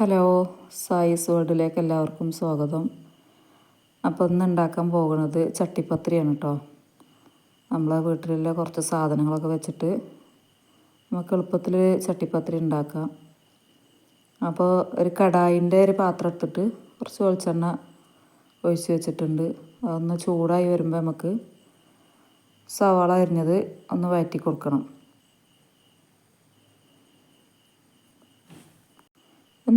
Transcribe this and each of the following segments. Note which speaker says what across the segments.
Speaker 1: Hello, സായിസ് വേൾഡിലേക്ക് എല്ലാവർക്കും സ്വാഗതം. അപ്പോൾ ഇന്ന് ഉണ്ടാക്കാൻ പോകുന്നത് ചട്ടിപ്പത്തിരിയാണ് കേട്ടോ. നമ്മളെ വീട്ടിലുള്ള കുറച്ച് സാധനങ്ങളൊക്കെ വെച്ചിട്ട് നമുക്ക് എളുപ്പത്തിൽ ചട്ടിപ്പത്തിരി ഉണ്ടാക്കാം. അപ്പോൾ ഒരു കടായിൻ്റെ ഒരു പാത്രം എടുത്തിട്ട് കുറച്ച് വെളിച്ചെണ്ണ ഒഴിച്ച് വെച്ചിട്ടുണ്ട്. അതൊന്ന് ചൂടായി വരുമ്പോൾ നമുക്ക് സവാള അരിഞ്ഞത് ഒന്ന് വഴറ്റി കൊടുക്കണം.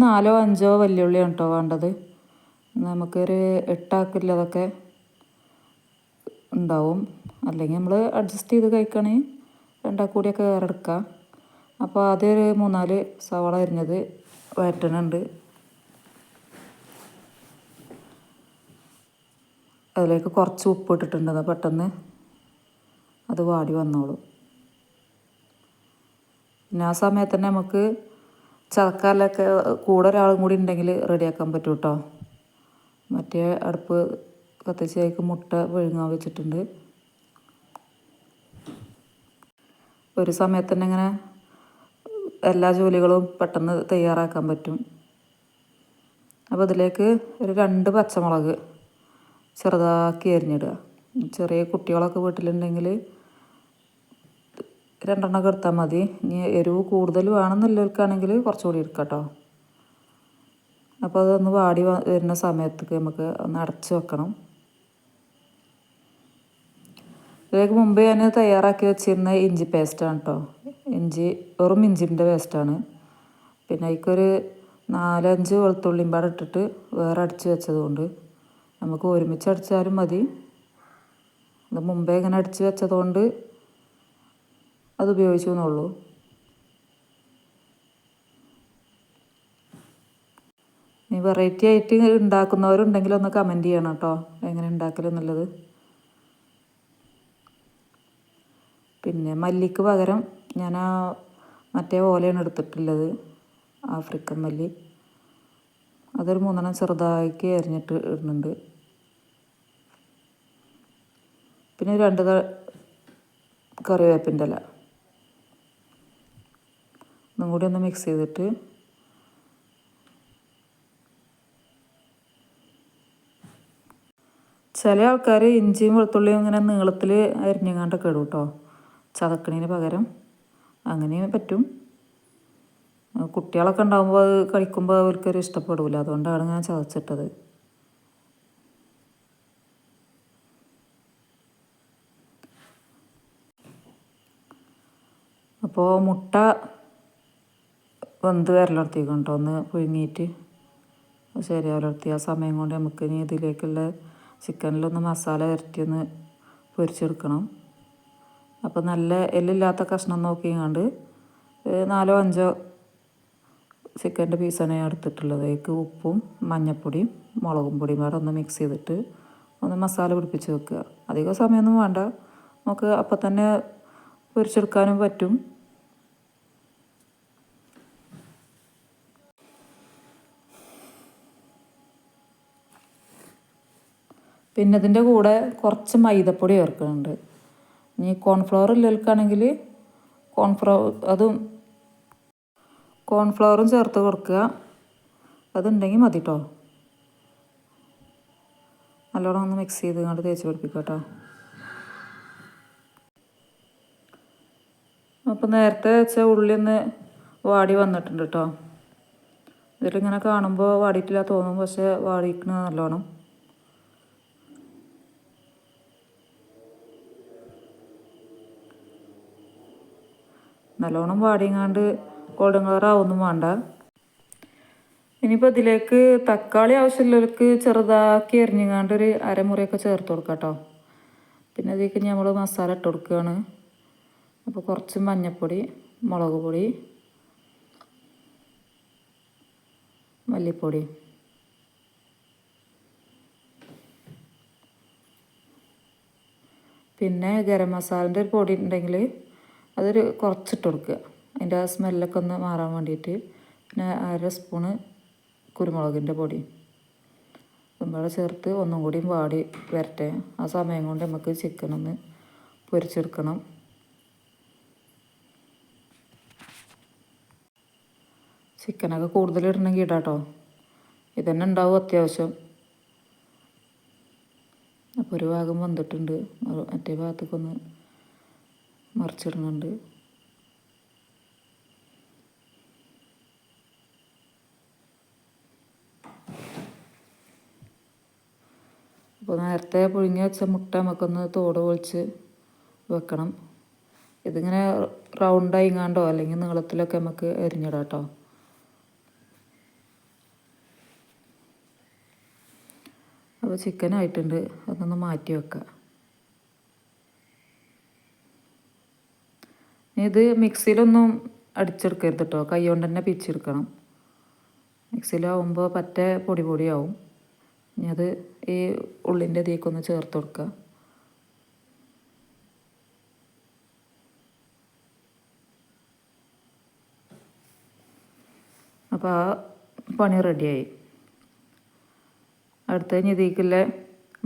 Speaker 1: നാലോ അഞ്ചോ വെല്ലുള്ളിയാണ് കേട്ടോ വേണ്ടത്. നമുക്കൊരു 8 ആക്കില്ലതൊക്കെ ഉണ്ടാവും. അല്ലെങ്കിൽ നമ്മൾ അഡ്ജസ്റ്റ് ചെയ്ത് കഴിക്കുകയാണെങ്കിൽ 2 കൂടിയൊക്കെ വേറെ എടുക്കാം. അപ്പോൾ ആദ്യം ഒരു 3-4 സവാള അരിഞ്ഞത് വഴറ്റണുണ്ട്. അതിലേക്ക് കുറച്ച് ഉപ്പ് ഇട്ടിട്ടുണ്ട്. പെട്ടെന്ന് അത് വാടി വന്നോളും. പിന്നെ ആ സമയത്ത് തന്നെ നമുക്ക് ചതക്കാലൊക്കെ കൂടെ ഒരാളും കൂടി ഉണ്ടെങ്കിൽ റെഡിയാക്കാൻ പറ്റും കേട്ടോ. മറ്റേ അടുപ്പ് കത്തിച്ചേക്ക് മുട്ട വിഴുങ്ങാൻ വെച്ചിട്ടുണ്ട്. ഒരു സമയത്ത് തന്നെ ഇങ്ങനെ എല്ലാ ജോലികളും പെട്ടെന്ന് തയ്യാറാക്കാൻ പറ്റും. അപ്പോൾ ഇതിലേക്ക് ഒരു 2 പച്ചമുളക് ചെറുതാക്കി അരിഞ്ഞിടുക. ചെറിയ കുട്ടികളൊക്കെ വീട്ടിലുണ്ടെങ്കിൽ 2 എണ്ണമൊക്കെ എടുത്താൽ മതി. ഇനി എരിവ് കൂടുതൽ വേണമെന്നുള്ളവർക്കാണെങ്കിൽ കുറച്ചുകൂടി എടുക്കാം കേട്ടോ. അപ്പോൾ അതൊന്ന് വാടി വരുന്ന സമയത്തേക്ക് നമുക്ക് ഒന്ന് അടച്ച് വെക്കണം. ഇതിലേക്ക് മുമ്പ് ഞാൻ തയ്യാറാക്കി വെച്ചിരുന്ന ഇഞ്ചി പേസ്റ്റാണ് കേട്ടോ. വെറും ഇഞ്ചിൻ്റെ പേസ്റ്റാണ്. പിന്നെ അതിക്കൊരു 4-5 വെളുത്തുള്ളിയും പാടെ ഇട്ടിട്ട് വേറെ അടിച്ച് വെച്ചതുകൊണ്ട് നമുക്ക് ഒരുമിച്ച് അടിച്ചാലും മതി. ഇത് മുമ്പേ ഇങ്ങനെ അടിച്ച് വെച്ചതുകൊണ്ട് അത് ഉപയോഗിച്ചു എന്നുള്ളൂ. ഇനി വെറൈറ്റി ആയിട്ട് ഉണ്ടാക്കുന്നവരുണ്ടെങ്കിൽ ഒന്ന് കമൻറ്റ് ചെയ്യണം കേട്ടോ, എങ്ങനെ ഉണ്ടാക്കലെന്നുള്ളത്. പിന്നെ മല്ലിക്ക് പകരം ഞാൻ മറ്റേ ഓലയാണ് എടുത്തിട്ടുള്ളത്, ആഫ്രിക്കൻ മല്ലി. അതൊരു 3 എണ്ണം ചെറുതാക്കി അരിഞ്ഞിട്ട് ഇടുന്നുണ്ട്. പിന്നെ 2 കറിവേപ്പിൻ്റെ ഇല ഒന്നും കൂടി ഒന്ന് മിക്സ് ചെയ്തിട്ട് ചില ആൾക്കാർ ഇഞ്ചിയും വെളുത്തുള്ളിയും ഇങ്ങനെ നീളത്തിൽ അരിഞ്ഞങ്ങാണ്ടൊക്കെ ഇടും കേട്ടോ, ചതക്കണീന് പകരം. അങ്ങനെയും പറ്റും. കുട്ടികളൊക്കെ ഉണ്ടാകുമ്പോൾ അത് കഴിക്കുമ്പോൾ അവർക്കൊരു ഇഷ്ടപ്പെടില്ല. അതുകൊണ്ടാണ് ഞാൻ ചതച്ചിട്ടത്. അപ്പോൾ മുട്ട വെന്ത് വരലർത്തിക്കണം കേട്ടോ, ഒന്ന് പുഴുങ്ങിയിട്ട് ശരിയാവലർത്തി. ആ സമയം കൊണ്ട് നമുക്ക് ഇനി ഇതിലേക്കുള്ള ചിക്കനിലൊന്ന് മസാല വരട്ടി ഒന്ന് പൊരിച്ചെടുക്കണം. അപ്പോൾ നല്ല എല്ലില്ലാത്ത കഷ്ണം നോക്കിങ്ങാണ്ട് 4-5 ചിക്കൻ്റെ പീസാണ് ഞാൻ എടുത്തിട്ടുള്ളത്. അതിലേക്ക് ഉപ്പും മഞ്ഞൾപ്പൊടിയും മുളകും പൊടിയും കൂടെ ഒന്ന് മിക്സ് ചെയ്തിട്ട് ഒന്ന് മസാല പിടിപ്പിച്ച് വെക്കുക. അധികം സമയമൊന്നും വേണ്ട, നമുക്ക് അപ്പം തന്നെ പൊരിച്ചെടുക്കാനും പറ്റും. പിന്നെ ഇതിൻ്റെ കൂടെ കുറച്ച് മൈദപ്പൊടി ചേർക്കുന്നുണ്ട്. ഇനി കോൺഫ്ലവർ ഇല്ലവർക്കാണെങ്കിൽ കോൺഫ്ലവറും ചേർത്ത് കൊടുക്കുക. അതുണ്ടെങ്കിൽ മതി കേട്ടോ. നല്ലോണം ഒന്ന് മിക്സ് ചെയ്ത് ഇങ്ങോട്ട് തേച്ച് പിടിപ്പിക്കുക കേട്ടോ. അപ്പോൾ നേരത്തെ വെച്ച ഉള്ളി ഒന്ന് വാടി വന്നിട്ടുണ്ട് കേട്ടോ. ഇതിലിങ്ങനെ കാണുമ്പോൾ വാടിയിട്ടില്ല തോന്നും, പക്ഷേ വാടിക്കണ നല്ലോണം. നല്ലോണം വാടിയങ്ങാണ്ട് ഗോൾഡൻ കളർ ആവൊന്നും വേണ്ട. ഇനിയിപ്പോൾ ഇതിലേക്ക് തക്കാളി ആവശ്യമുള്ളവർക്ക് ചെറുതാക്കി എറിഞ്ഞങ്ങാണ്ട് ഒരു അരമുറിയൊക്കെ ചേർത്ത് കൊടുക്കാം കേട്ടോ. പിന്നെ അതിലേക്ക് നമ്മൾ മസാല ഇട്ട് കൊടുക്കുകയാണ്. അപ്പോൾ കുറച്ച് മഞ്ഞൾപ്പൊടി, മുളക് പൊടി, മല്ലിപ്പൊടി, പിന്നെ ഗരം മസാലൻ്റെ ഒരു പൊടി ഉണ്ടെങ്കിൽ അതൊരു കുറച്ചിട്ട് കൊടുക്കുക, അതിൻ്റെ ആ സ്മെല്ലൊക്കെ ഒന്ന് മാറാൻ വേണ്ടിയിട്ട്. പിന്നെ 1/2 സ്പൂണ് കുരുമുളകിൻ്റെ പൊടി ഇവിടെ ചേർത്ത് ഒന്നും കൂടിയും വാടി വരട്ടെ. ആ സമയം കൊണ്ട് നമുക്ക് ചിക്കനൊന്ന് പൊരിച്ചെടുക്കണം. ചിക്കനൊക്കെ കൂടുതൽ ഇടണമെങ്കിൽ ഇടാം കേട്ടോ. ഇതന്നെ ഉണ്ടാവും അത്യാവശ്യം. അപ്പോൾ ഒരു ഭാഗം വന്നിട്ടുണ്ട്, മറ്റേ ഭാഗത്തേക്കൊന്ന് മറിച്ചിടുന്നുണ്ട്. അപ്പോൾ നേരത്തെ പുഴുങ്ങി വെച്ച മുട്ട നമുക്കൊന്ന് തോട് പൊളിച്ച് വെക്കണം. ഇതിങ്ങനെ റൗണ്ടായിങ്ങാണ്ടോ അല്ലെങ്കിൽ നീളത്തിലൊക്കെ നമുക്ക് എരിഞ്ഞിടാം കേട്ടോ. അപ്പോൾ ചിക്കൻ ആയിട്ടുണ്ട്, അതൊന്ന് മാറ്റി വെക്കാം. ഇത് മിക്സിയിലൊന്നും അടിച്ചെടുക്കരുത് കേട്ടോ, കൈ കൊണ്ട് തന്നെ പിച്ചെടുക്കണം. മിക്സിയിലാവുമ്പോൾ പറ്റ പൊടി പൊടിയാവും. ഇനി അത് ഈ ഉള്ളിൻ്റെ ഇതിലേക്കൊന്ന് ചേർത്ത് കൊടുക്കുക. അപ്പോൾ ആ പണി റെഡിയായി. അടുത്ത ഇതിലേക്കുള്ള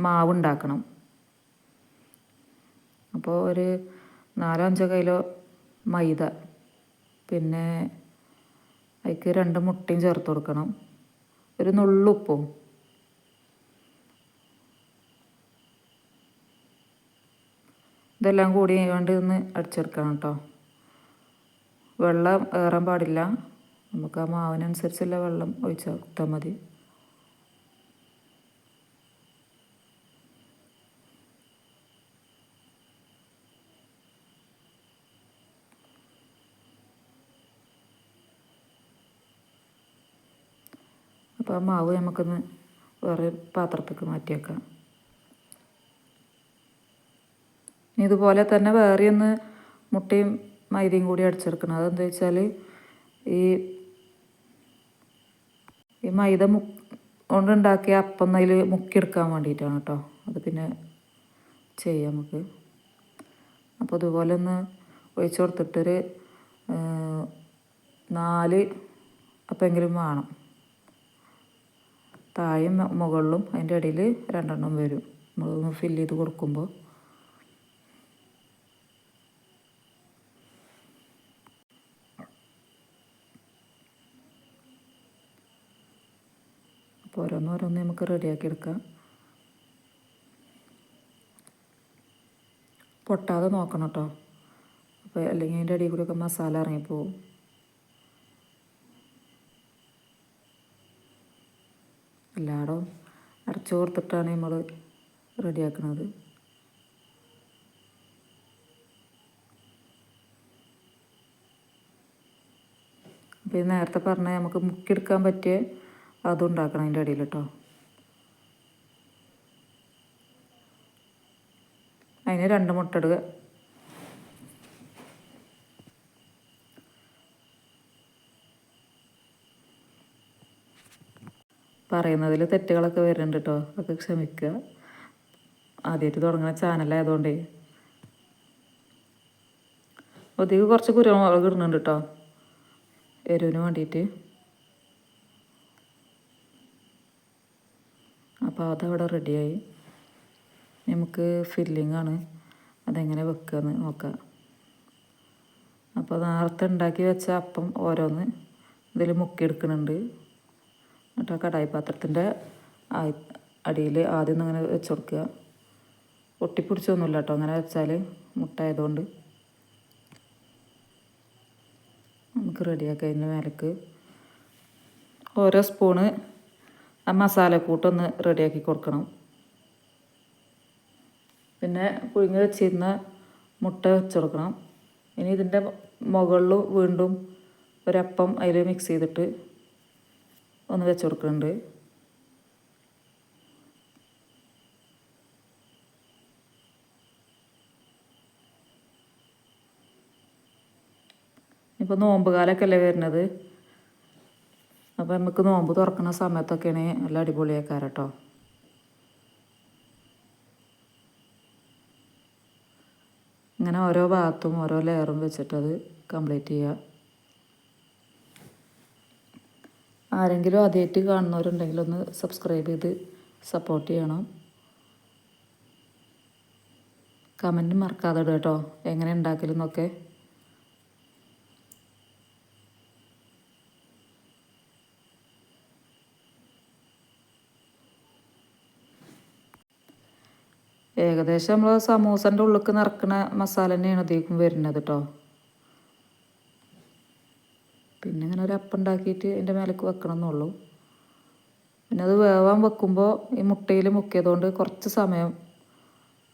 Speaker 1: മാവ് ഉണ്ടാക്കണം. അപ്പോൾ ഒരു 4-5 കിലോ മൈദ, പിന്നെ അതിലേക്ക് 2 മുട്ടയും ചേർത്ത് കൊടുക്കണം, ഒരു നുള്ളുപ്പും. ഇതെല്ലാം കൂടി വേണ്ടി ഒന്ന് അടിച്ചെടുക്കണം കേട്ടോ. വെള്ളം ഏറാൻ പാടില്ല, നമുക്ക് ആ മാവിനനുസരിച്ചുള്ള വെള്ളം ഒഴിച്ച് കൊടുത്താൽ മതി. അപ്പോൾ ആ മാവ് നമുക്കൊന്ന് വേറെ പാത്രത്തേക്ക് മാറ്റി വെക്കാം. ഇതുപോലെ തന്നെ വേറെ ഒന്ന് മുട്ടയും മൈദയും കൂടി അടിച്ചെടുക്കണം. അതെന്താ വെച്ചാൽ ഈ മൈദ കൊണ്ടുണ്ടാക്കിയ അപ്പം അതിൽ മുക്കിയെടുക്കാൻ വേണ്ടിയിട്ടാണ് കേട്ടോ. അത് പിന്നെ ചെയ്യാം നമുക്ക്. അപ്പോൾ ഇതുപോലെ ഒന്ന് ഒഴിച്ച് കൊടുത്തിട്ടൊരു 4 അപ്പെങ്കിലും വേണം. താഴെയും മുകളിലും അതിൻ്റെ ഇടയിൽ 2 വരും നമ്മളൊന്ന് ഫില്ല് ചെയ്ത് കൊടുക്കുമ്പോൾ. അപ്പോൾ ഓരോന്നോരോന്ന് നമുക്ക് റെഡിയാക്കി എടുക്കാം. പൊട്ടാതെ നോക്കണം കേട്ടോ, അപ്പോൾ അല്ലെങ്കിൽ അതിൻ്റെ ഇടയിൽ കൂടിയൊക്കെ മസാല ഇറങ്ങിപ്പോവും. എല്ലായിടവും അടച്ചു കൊടുത്തിട്ടാണ് നമ്മൾ റെഡിയാക്കുന്നത്. അപ്പോൾ ഇത് നേരത്തെ പറഞ്ഞ നമുക്ക് മുക്കിയെടുക്കാൻ പറ്റിയ അതും ഉണ്ടാക്കണം അതിൻ്റെ ഇടയിൽ കേട്ടോ. അതിന് 2 മുട്ട ഇടുക. പറയുന്നതിൽ തെറ്റുകളൊക്കെ വരുന്നുണ്ട് കേട്ടോ, അതൊക്കെ ക്ഷമിക്കുക. ആദ്യമായിട്ട് തുടങ്ങുന്ന ചാനലായതുകൊണ്ടേ. ഒതിക്ക് കുറച്ച് കുരുമുളക് ഇടുന്നുണ്ട് കേട്ടോ, എരിവിന് വേണ്ടിയിട്ട്. അപ്പോൾ അതവിടെ റെഡിയായി. നമുക്ക് ഫില്ലിങ്ങാണ്, അതെങ്ങനെ വെക്കുകയെന്ന് നോക്കാം. അപ്പോൾ നേരത്തെ ഉണ്ടാക്കി വെച്ച അപ്പം ഓരോന്ന് ഇതിൽ മുക്കിയെടുക്കുന്നുണ്ട്. എന്നിട്ട് ആ കടായി പാത്രത്തിൻ്റെ അടിയിൽ ആദ്യം അങ്ങനെ വെച്ച് കൊടുക്കുക. ഒട്ടിപ്പിടിച്ചൊന്നുമില്ല കേട്ടോ അങ്ങനെ വെച്ചാൽ, മുട്ട ആയതുകൊണ്ട്. നമുക്ക് റെഡിയാക്കാം. അതിൻ്റെ മേലേക്ക് ഓരോ സ്പൂണ് ആ മസാലക്കൂട്ടൊന്ന് റെഡിയാക്കി കൊടുക്കണം. പിന്നെ പുഴുങ്ങി വെച്ചിരുന്ന മുട്ട വെച്ച് കൊടുക്കണം. ഇനി ഇതിൻ്റെ മുകളിൽ വീണ്ടും ഒരപ്പം അതിൽ മിക്സ് ചെയ്തിട്ട് ഒന്ന് വെച്ച് കൊടുക്കുന്നുണ്ട്. ഇപ്പോൾ നോമ്പ് കാലമൊക്കെ അല്ലേ വരുന്നത്, അപ്പോൾ നമുക്ക് നോമ്പ് തുറക്കുന്ന സമയത്തൊക്കെയാണ് നല്ല അടിപൊളിയാക്കാറ് കേട്ടോ. ഇങ്ങനെ ഓരോ ഭാഗത്തും ഓരോ ലെയറും വെച്ചിട്ടത് കംപ്ലീറ്റ് ചെയ്യുക. ആരെങ്കിലും ആദ്യമായിട്ട് കാണുന്നവരുണ്ടെങ്കിൽ ഒന്ന് സബ്സ്ക്രൈബ് ചെയ്ത് സപ്പോർട്ട് ചെയ്യണം. കമൻറ്റ് മറക്കാതെ ഇടുക കേട്ടോ, എങ്ങനെ ഉണ്ടാക്കലെന്നൊക്കെ. ഏകദേശം നമ്മൾ സമൂസൻ്റെ ഉള്ളിലേക്ക് നിറക്കുന്ന മസാല തന്നെയാണ് ഇതിലേക്കും വരുന്നത് കേട്ടോ. പിന്നെ ഇങ്ങനെ ഒരു അപ്പം ഉണ്ടാക്കിയിട്ട് അതിൻ്റെ മേലേക്ക് വെക്കണം എന്നുള്ളൂ. പിന്നെ അത് വേവാൻ വെക്കുമ്പോൾ ഈ മുട്ടയിൽ മുക്കിയതുകൊണ്ട് കുറച്ച് സമയം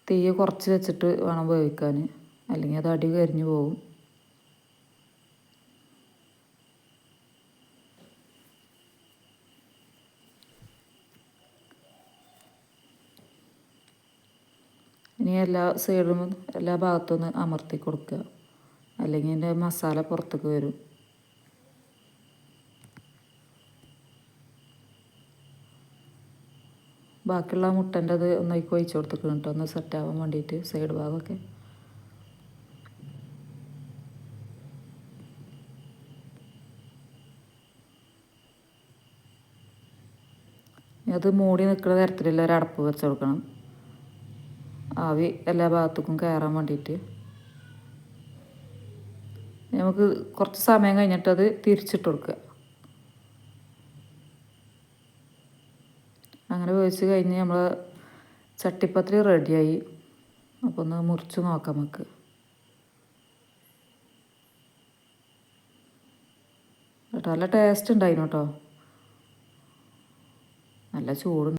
Speaker 1: തീ കുറച്ച് വെച്ചിട്ട് വേണം വേവിക്കാൻ, അല്ലെങ്കിൽ അത് അടി കരിഞ്ഞു പോകും. ഇനി എല്ലാ സൈഡും എല്ലാ ഭാഗത്തും ഒന്ന് അമർത്തി കൊടുക്കുക, അല്ലെങ്കിൽ അതിൻ്റെ മസാല പുറത്തേക്ക് വരും. ബാക്കിയുള്ള മുട്ടൻ്റെ അത് ഒന്ന് ഒഴിച്ച് കൊടുത്തിട്ടുണ്ട് കേട്ടോ, ഒന്ന് സെറ്റാവാൻ വേണ്ടിയിട്ട് സൈഡ് ഭാഗമൊക്കെ. അത് മൂടി നിൽക്കുന്ന തരത്തിലുള്ള ഒരു അടപ്പ് വെച്ച് കൊടുക്കണം, ആവി എല്ലാ ഭാഗത്തേക്കും കയറാൻ വേണ്ടിയിട്ട്. നമുക്ക് കുറച്ച് സമയം കഴിഞ്ഞിട്ട് അത് തിരിച്ചിട്ട് കൊടുക്കുക. അങ്ങനെ വേവിച്ച് കഴിഞ്ഞ് നമ്മൾ ചട്ടിപ്പത്തിരി റെഡിയായി. അപ്പോൾ ഒന്ന് മുറിച്ച് നോക്കാം നമുക്ക്. കേട്ടോ നല്ല ടേസ്റ്റ് ഉണ്ടായിരുന്നു കേട്ടോ, നല്ല ചൂടുണ്ട്.